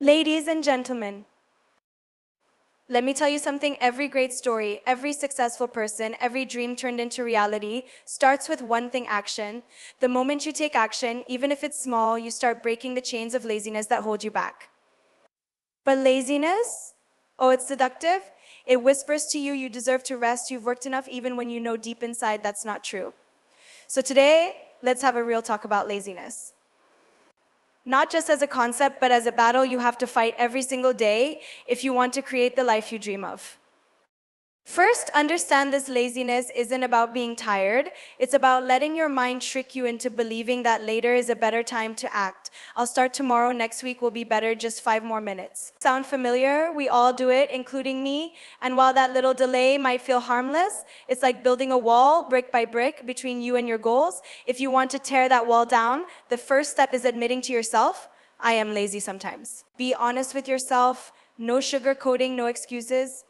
Ladies and gentlemen, let me tell you something. Every great story, every successful person, every dream turned into reality starts with one thing: action. The moment you take action, even if it's small, you start breaking the chains of laziness that hold you back. But laziness, oh, it's seductive. It whispers to you, you deserve to rest, you've worked enough, even when you know deep inside that's not true. So today, let's have a real talk about laziness. Not just as a concept, but as a battle you have to fight every single day if you want to create the life you dream of. First, understand this: laziness isn't about being tired. It's about letting your mind trick you into believing that later is a better time to act. I'll start tomorrow, next week will be better, just 5 more minutes. Sound familiar? We all do it, including me. And while that little delay might feel harmless, it's like building a wall, brick by brick, between you and your goals. If you want to tear that wall down, the first step is admitting to yourself, I am lazy sometimes. Be honest with yourself, no sugarcoating, no excuses.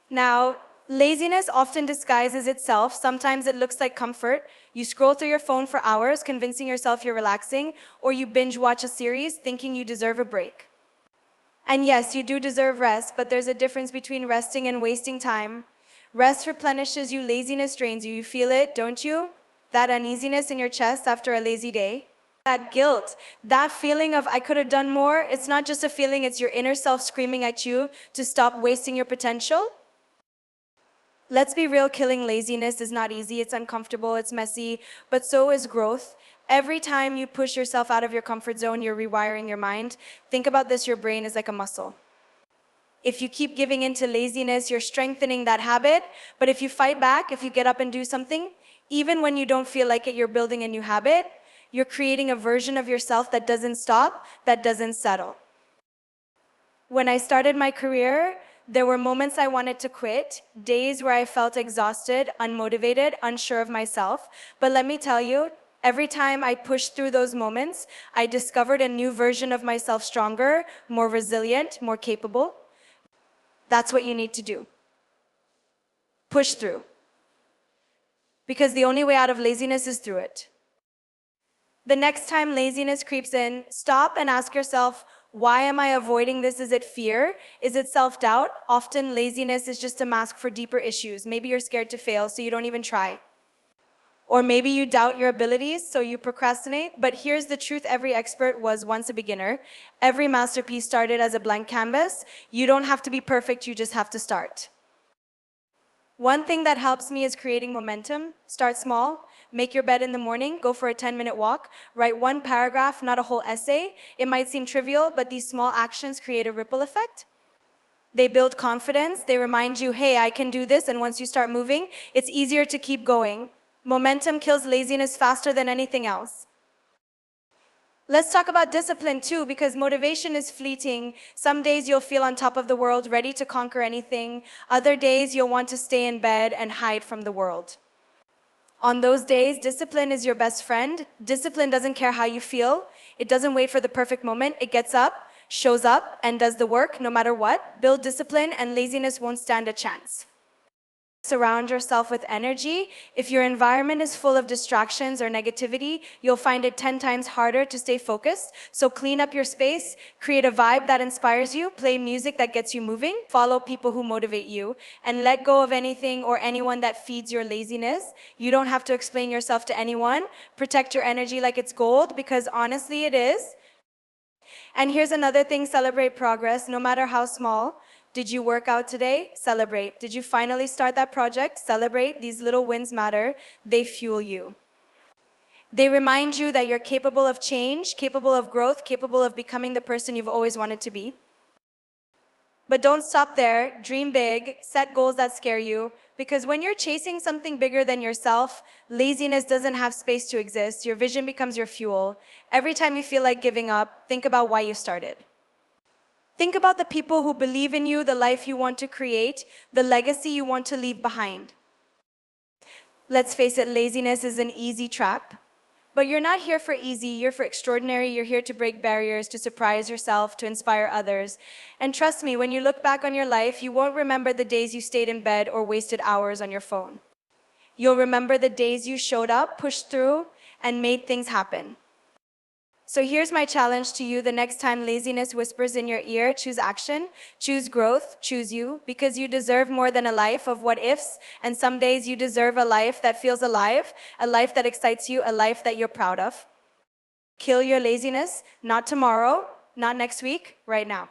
Now, laziness often disguises itself. Sometimes it looks like comfort. You scroll through your phone for hours, convincing yourself you're relaxing, or you binge watch a series thinking you deserve a break. And yes, you do deserve rest, but there's a difference between resting and wasting time. Rest replenishes you, laziness drains you. You feel it, don't you? That uneasiness in your chest after a lazy day? That guilt, that feeling of I could have done more, it's not just a feeling, it's your inner self screaming at you to stop wasting your potential. Let's be real, killing laziness is not easy, it's uncomfortable, it's messy, but so is growth. Every time you push yourself out of your comfort zone, you're rewiring your mind. Think about this: your brain is like a muscle. If you keep giving in to laziness, you're strengthening that habit, but if you fight back, if you get up and do something, even when you don't feel like it, you're building a new habit. You're creating a version of yourself that doesn't stop, that doesn't settle. When I started my career, there were moments I wanted to quit, days where I felt exhausted, unmotivated, unsure of myself. But let me tell you, every time I pushed through those moments, I discovered a new version of myself, stronger, more resilient, more capable. That's what you need to do. Push through. Because the only way out of laziness is through it. The next time laziness creeps in, stop and ask yourself, why am I avoiding this? Is it fear? Is it self-doubt? Often laziness is just a mask for deeper issues. Maybe you're scared to fail, so you don't even try. Or maybe you doubt your abilities, so you procrastinate. But here's the truth: every expert was once a beginner. Every masterpiece started as a blank canvas. You don't have to be perfect, you just have to start. One thing that helps me is creating momentum. Start small. Make your bed in the morning, go for a 10-minute walk, write one paragraph, not a whole essay. It might seem trivial, but these small actions create a ripple effect. They build confidence, they remind you, hey, I can do this, and once you start moving, it's easier to keep going. Momentum kills laziness faster than anything else. Let's talk about discipline too, because motivation is fleeting. Some days you'll feel on top of the world, ready to conquer anything. Other days you'll want to stay in bed and hide from the world. On those days, discipline is your best friend. Discipline doesn't care how you feel. It doesn't wait for the perfect moment. It gets up, shows up, and does the work no matter what. Build discipline and laziness won't stand a chance. Surround yourself with energy. If your environment is full of distractions or negativity, you'll find it 10 times harder to stay focused. So clean up your space, create a vibe that inspires you, play music that gets you moving, follow people who motivate you, and let go of anything or anyone that feeds your laziness. You don't have to explain yourself to anyone. Protect your energy like it's gold, because honestly it is. And here's another thing: celebrate progress, no matter how small. Did you work out today? Celebrate. Did you finally start that project? Celebrate. These little wins matter. They fuel you. They remind you that you're capable of change, capable of growth, capable of becoming the person you've always wanted to be. But don't stop there. Dream big. Set goals that scare you. Because when you're chasing something bigger than yourself, laziness doesn't have space to exist. Your vision becomes your fuel. Every time you feel like giving up, think about why you started. Think about the people who believe in you, the life you want to create, the legacy you want to leave behind. Let's face it, laziness is an easy trap. But you're not here for easy, you're for extraordinary. You're here to break barriers, to surprise yourself, to inspire others. And trust me, when you look back on your life, you won't remember the days you stayed in bed or wasted hours on your phone. You'll remember the days you showed up, pushed through, and made things happen. So here's my challenge to you. The next time laziness whispers in your ear, choose action, choose growth, choose you, because you deserve more than a life of what ifs. And some days you deserve a life that feels alive, a life that excites you, a life that you're proud of. Kill your laziness, not tomorrow, not next week, right now.